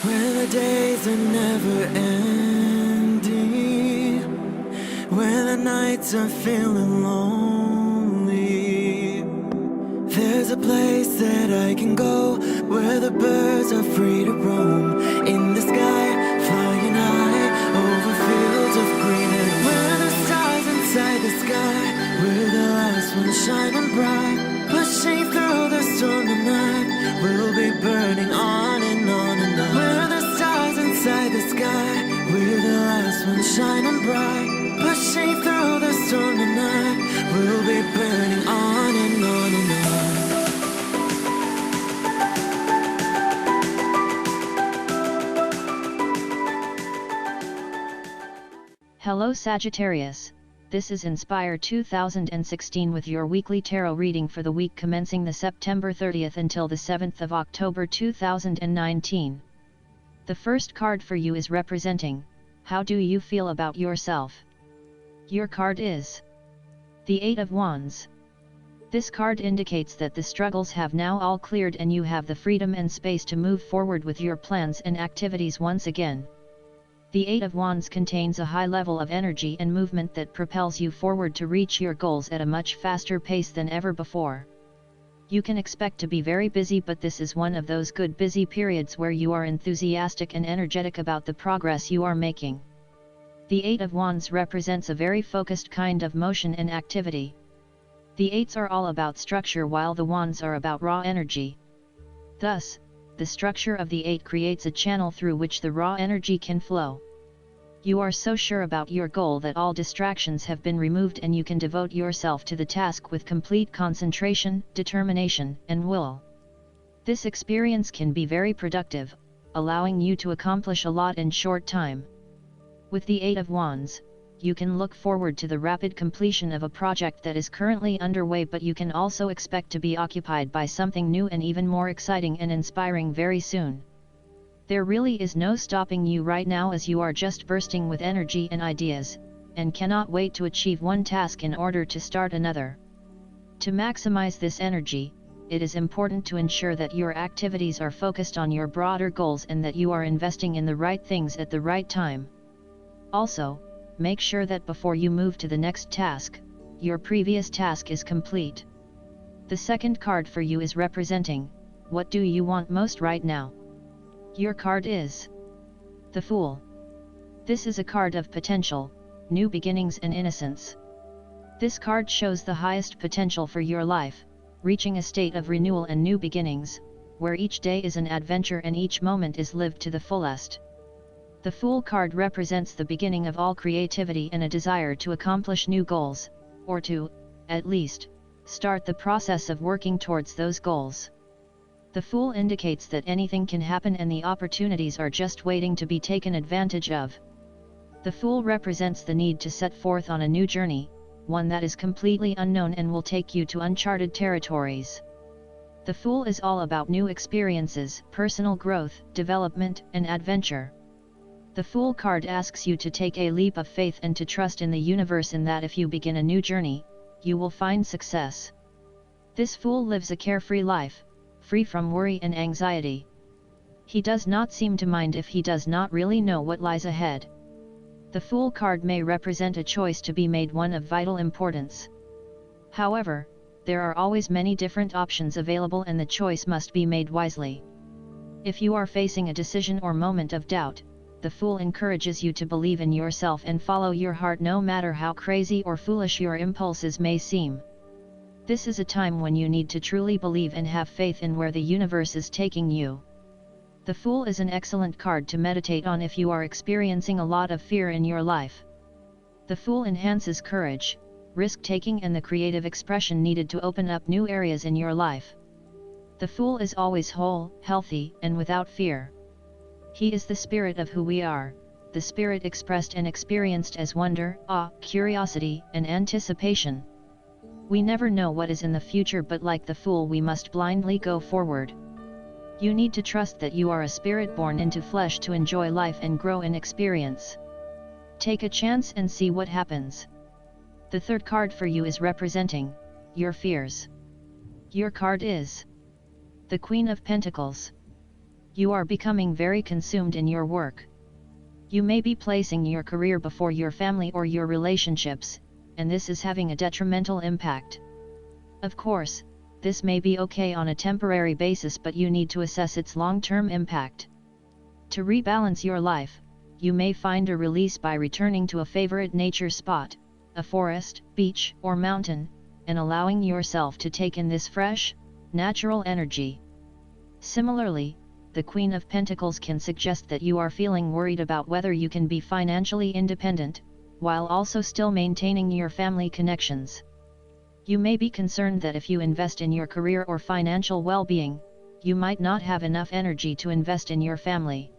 When the days are never ending, when the nights are feeling lonely, there's a place that I can go where the birds are free to roam. In the sky, flying high over fields of green. And where the stars inside the sky, we're the last ones shining bright. Pushing through the storm tonight, we'll be burning on and on and on. We're the stars inside the sky, we're the last ones shining bright. Pushing through the storm tonight, we'll be burning on and on and on. Hello Sagittarius, this is Inspire 2016 with your weekly tarot reading for the week commencing the September 30th until the 7th of October 2019. The first card for you is representing, how do you feel about yourself? Your card is the Eight of Wands. This card indicates that the struggles have now all cleared and you have the freedom and space to move forward with your plans and activities once again. The Eight of Wands contains a high level of energy and movement that propels you forward to reach your goals at a much faster pace than ever before. You can expect to be very busy, but this is one of those good busy periods where you are enthusiastic and energetic about the progress you are making. The Eight of Wands represents a very focused kind of motion and activity. The Eights are all about structure while the Wands are about raw energy. Thus, the structure of the Eight creates a channel through which the raw energy can flow. You are so sure about your goal that all distractions have been removed and you can devote yourself to the task with complete concentration, determination, and will. This experience can be very productive, allowing you to accomplish a lot in short time. With the Eight of Wands, you can look forward to the rapid completion of a project that is currently underway, but you can also expect to be occupied by something new and even more exciting and inspiring very soon. There really is no stopping you right now, as you are just bursting with energy and ideas, and cannot wait to achieve one task in order to start another. To maximize this energy, it is important to ensure that your activities are focused on your broader goals and that you are investing in the right things at the right time. Also, make sure that before you move to the next task, your previous task is complete. The second card for you is representing, what do you want most right now? Your card is the Fool. This is a card of potential, new beginnings and innocence. This card shows the highest potential for your life, reaching a state of renewal and new beginnings, where each day is an adventure and each moment is lived to the fullest. The Fool card represents the beginning of all creativity and a desire to accomplish new goals, or to, at least, start the process of working towards those goals. The Fool indicates that anything can happen and the opportunities are just waiting to be taken advantage of. The Fool represents the need to set forth on a new journey, one that is completely unknown and will take you to uncharted territories. The Fool is all about new experiences, personal growth, development, and adventure. The Fool card asks you to take a leap of faith and to trust in the universe, in that if you begin a new journey, you will find success. This Fool lives a carefree life, free from worry and anxiety. He does not seem to mind if he does not really know what lies ahead. The Fool card may represent a choice to be made, one of vital importance. However, there are always many different options available and the choice must be made wisely. If you are facing a decision or moment of doubt, the Fool encourages you to believe in yourself and follow your heart, no matter how crazy or foolish your impulses may seem. This is a time when you need to truly believe and have faith in where the universe is taking you. The Fool is an excellent card to meditate on if you are experiencing a lot of fear in your life. The Fool enhances courage, risk-taking and the creative expression needed to open up new areas in your life. The Fool is always whole, healthy, and without fear. He is the spirit of who we are, the spirit expressed and experienced as wonder, awe, curiosity, and anticipation. We never know what is in the future, but like the Fool we must blindly go forward. You need to trust that you are a spirit born into flesh to enjoy life and grow in experience. Take a chance and see what happens. The third card for you is representing your fears. Your card is the Queen of Pentacles. You are becoming very consumed in your work. You may be placing your career before your family or your relationships, and this is having a detrimental impact. Of course, this may be okay on a temporary basis, but you need to assess its long-term impact. To rebalance your life, you may find a release by returning to a favorite nature spot, a forest, beach, or mountain, and allowing yourself to take in this fresh, natural energy. Similarly, the Queen of Pentacles can suggest that you are feeling worried about whether you can be financially independent, while also still maintaining your family connections. You may be concerned that if you invest in your career or financial well-being, you might not have enough energy to invest in your family.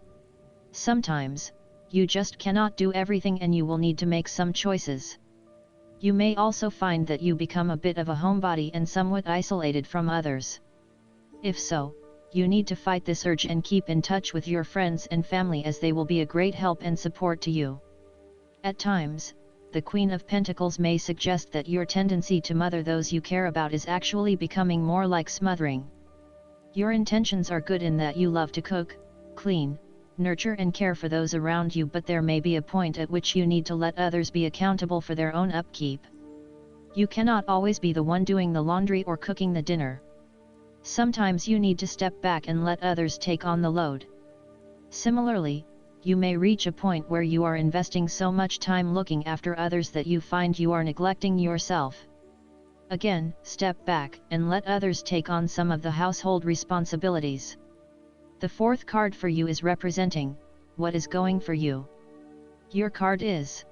Sometimes, you just cannot do everything and you will need to make some choices. You may also find that you become a bit of a homebody and somewhat isolated from others. If so, you need to fight this urge and keep in touch with your friends and family, as they will be a great help and support to you. At times, the Queen of Pentacles may suggest that your tendency to mother those you care about is actually becoming more like smothering. Your intentions are good in that you love to cook, clean, nurture and care for those around you, but there may be a point at which you need to let others be accountable for their own upkeep. You cannot always be the one doing the laundry or cooking the dinner. Sometimes you need to step back and let others take on the load. Similarly, you may reach a point where you are investing so much time looking after others that you find you are neglecting yourself. Again, step back and let others take on some of the household responsibilities. The fourth card for you is representing what is going for you. Your card is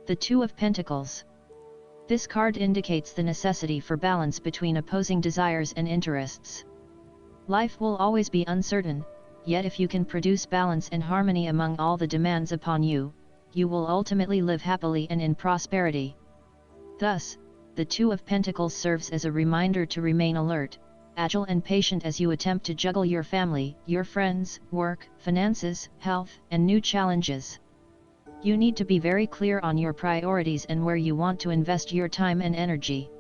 the Two of Pentacles. This card indicates the necessity for balance between opposing desires and interests. Life will always be uncertain, yet if you can produce balance and harmony among all the demands upon you, you will ultimately live happily and in prosperity. Thus, the Two of Pentacles serves as a reminder to remain alert, agile and patient as you attempt to juggle your family, your friends, work, finances, health, and new challenges. You need to be very clear on your priorities and where you want to invest your time and energy.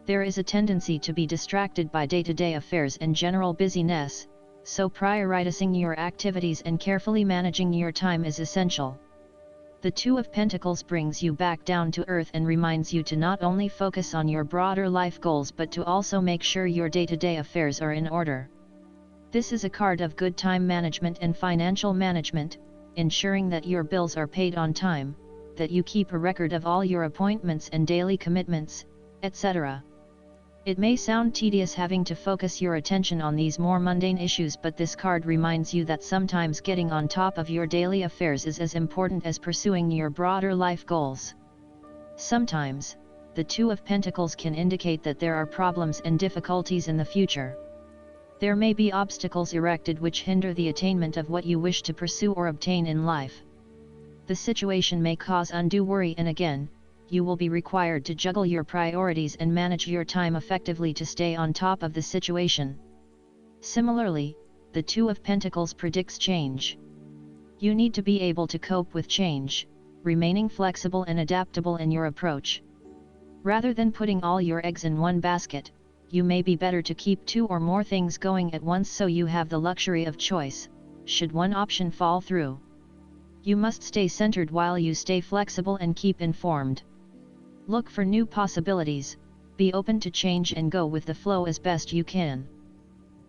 There is a tendency to be distracted by day-to-day affairs and general busyness, so prioritizing your activities and carefully managing your time is essential. The Two of Pentacles brings you back down to earth and reminds you to not only focus on your broader life goals but to also make sure your day-to-day affairs are in order. This is a card of good time management and financial management, ensuring that your bills are paid on time, that you keep a record of all your appointments and daily commitments, etc. It may sound tedious having to focus your attention on these more mundane issues, but this card reminds you that sometimes getting on top of your daily affairs is as important as pursuing your broader life goals. Sometimes, the Two of Pentacles can indicate that there are problems and difficulties in the future. There may be obstacles erected which hinder the attainment of what you wish to pursue or obtain in life. The situation may cause undue worry, and again, you will be required to juggle your priorities and manage your time effectively to stay on top of the situation. Similarly, the Two of Pentacles predicts change. You need to be able to cope with change, remaining flexible and adaptable in your approach. Rather than putting all your eggs in one basket, you may be better to keep two or more things going at once so you have the luxury of choice, should one option fall through. You must stay centered while you stay flexible and keep informed. Look for new possibilities, be open to change and go with the flow as best you can.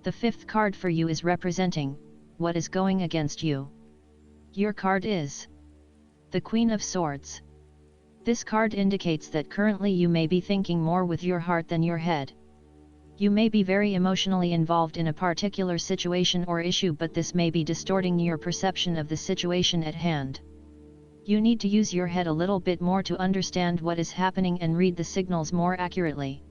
The fifth card for you is representing what is going against you. Your card is the Queen of Swords. This card indicates that currently you may be thinking more with your heart than your head. You may be very emotionally involved in a particular situation or issue, but this may be distorting your perception of the situation at hand. You need to use your head a little bit more to understand what is happening and read the signals more accurately.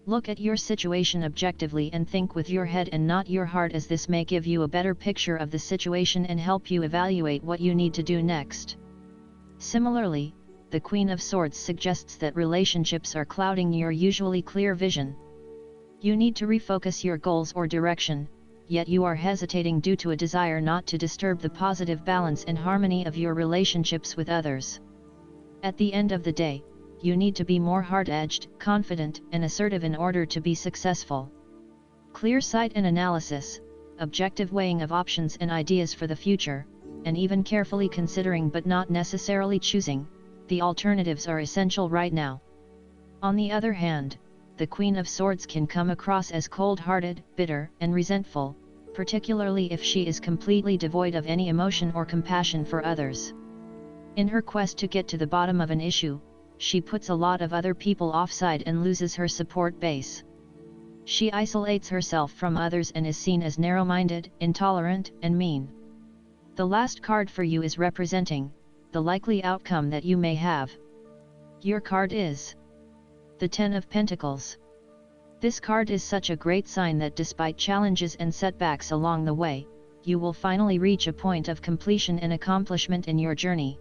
Look at your situation objectively and think with your head and not your heart, as this may give you a better picture of the situation and help you evaluate what you need to do next. Similarly, the Queen of Swords suggests that relationships are clouding your usually clear vision. You need to refocus your goals or direction, yet you are hesitating due to a desire not to disturb the positive balance and harmony of your relationships with others. At the end of the day, you need to be more hard-edged, confident, and assertive in order to be successful. Clear sight and analysis, objective weighing of options and ideas for the future, and even carefully considering but not necessarily choosing, the alternatives are essential right now. On the other hand, the Queen of Swords can come across as cold-hearted, bitter, and resentful, particularly if she is completely devoid of any emotion or compassion for others. In her quest to get to the bottom of an issue, she puts a lot of other people offside and loses her support base. She isolates herself from others and is seen as narrow-minded, intolerant, and mean. The last card for you is representing the likely outcome that you may have. Your card is the Ten of Pentacles. This card is such a great sign that despite challenges and setbacks along the way, you will finally reach a point of completion and accomplishment in your journey.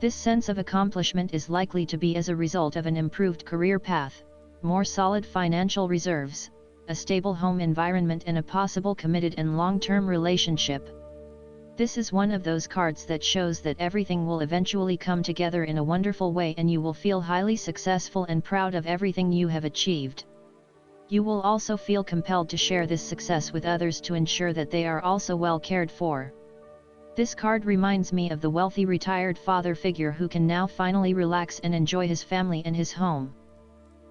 This sense of accomplishment is likely to be as a result of an improved career path, more solid financial reserves, a stable home environment, and a possible committed and long-term relationship. This is one of those cards that shows that everything will eventually come together in a wonderful way and you will feel highly successful and proud of everything you have achieved. You will also feel compelled to share this success with others to ensure that they are also well cared for. This card reminds me of the wealthy retired father figure who can now finally relax and enjoy his family and his home.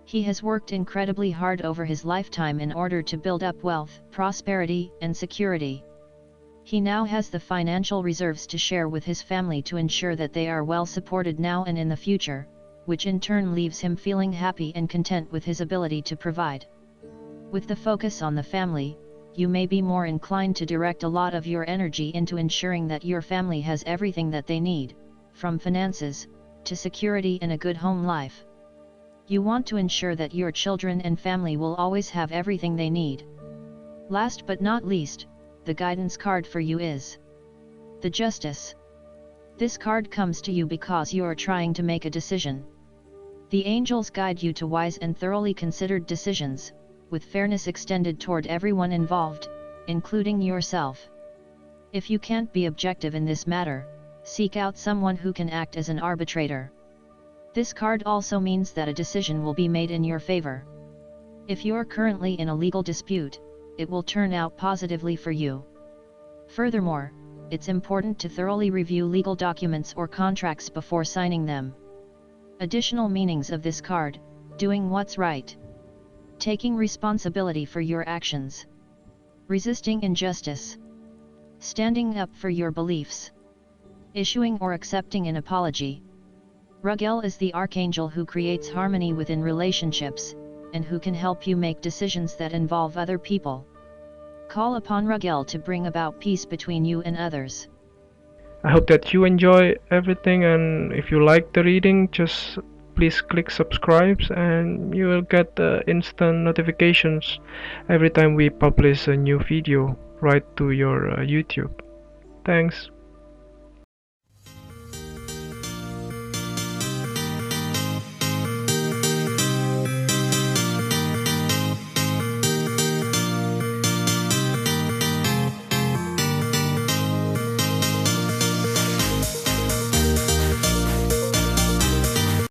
He has worked incredibly hard over his lifetime in order to build up wealth, prosperity, and security. He now has the financial reserves to share with his family to ensure that they are well supported now and in the future, which in turn leaves him feeling happy and content with his ability to provide. With the focus on the family, you may be more inclined to direct a lot of your energy into ensuring that your family has everything that they need, from finances, to security and a good home life. You want to ensure that your children and family will always have everything they need. Last but not least, the guidance card for you is the Justice. This card comes to you because you are trying to make a decision. The angels guide you to wise and thoroughly considered decisions, with fairness extended toward everyone involved, including yourself. If you can't be objective in this matter, seek out someone who can act as an arbitrator. This card also means that a decision will be made in your favor. If you're currently in a legal dispute, it will turn out positively for you. Furthermore, it's important to thoroughly review legal documents or contracts before signing them. Additional meanings of this card: doing what's right, taking responsibility for your actions, resisting injustice, standing up for your beliefs, issuing or accepting an apology. Rugiel is the archangel who creates harmony within relationships, and who can help you make decisions that involve other people. Call upon Rugiel to bring about peace between you and others. I hope that you enjoy everything, and if you like the reading, just please click subscribe and you will get instant notifications every time we publish a new video right to your YouTube. Thanks.